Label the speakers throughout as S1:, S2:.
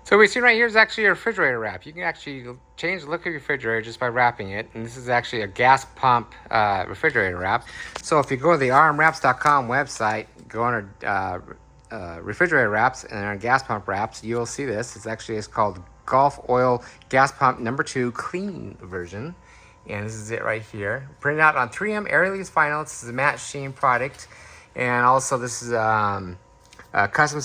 S1: So what we see right here is actually a refrigerator wrap. You can actually change the look of your refrigerator just by wrapping it. And this is actually a gas pump refrigerator wrap. So if you go to the rmwraps.com website, go under refrigerator wraps and on gas pump wraps, you'll see this. It's called Gulf Oil Gas Pump #2 Clean version. And this is it right here. Printed out on 3M Air Release vinyl. This is a matte sheen product. And also this is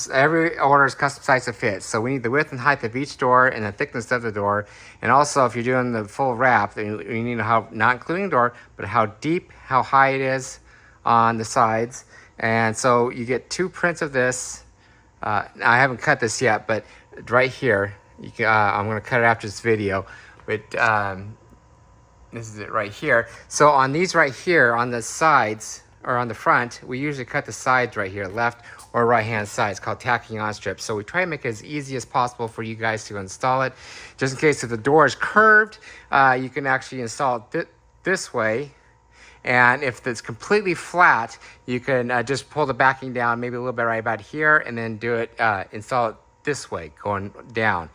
S1: every order is custom size to fit. So we need the width and height of each door and the thickness of the door. And also if you're doing the full wrap, then you need to have, not including the door, but how deep, how high it is on the sides. And so you get 2 prints of this. Now I haven't cut this yet, but right here, you can, I'm gonna cut it after this video. But this is it right here. So on these right here, on the sides, or on the front, we usually cut the sides right here, left or right hand side. It's called tacking on strips. So we try to make it as easy as possible for you guys to install it. Just in case if the door is curved, you can actually install it this way. And if it's completely flat, you can just pull the backing down maybe a little bit right about here and then do it, install it this way, going down.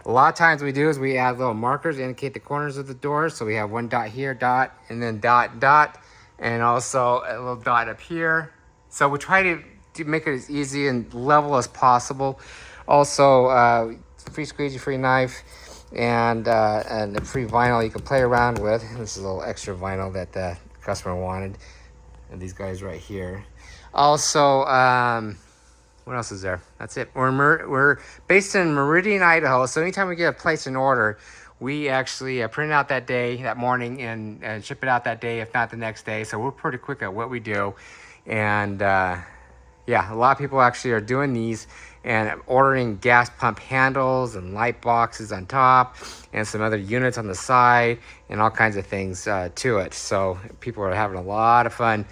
S1: A lot of times we do is we add little markers to indicate the corners of the door. So we have one dot here, dot, and then dot, dot, and also a little dot up here. So we try to make it as easy and level as possible. Also, free squeegee, free knife, and the free vinyl you can play around with. This is a little extra vinyl that the customer wanted. And these guys right here. Also, what else is there? That's it. We're based in Meridian, Idaho. So anytime we get a place in order, we actually print it out that day, that morning, and ship it out that day, if not the next day. So we're pretty quick at what we do. And yeah, a lot of people actually are doing these and ordering gas pump handles and light boxes on top and some other units on the side and all kinds of things to it. So people are having a lot of fun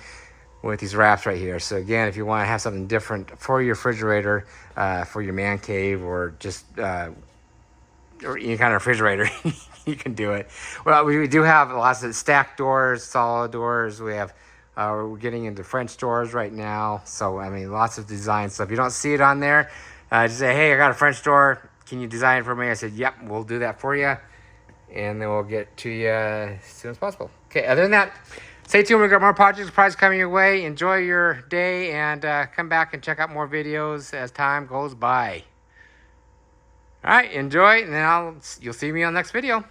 S1: with these wraps right here. So again, if you want to have something different for your refrigerator, for your man cave, or just or any kind of refrigerator, you can do it. Well, we do have lots of stacked doors, solid doors. We have, we're getting into French doors right now. So, I mean, lots of designs. So if you don't see it on there, just say, hey, I got a French door. Can you design it for me? I said, yep, we'll do that for you. And then we'll get to you as soon as possible. Okay, other than that, stay tuned. We've got more projects coming your way. Enjoy your day and come back and check out more videos as time goes by. All right, enjoy, and then you'll see me on the next video.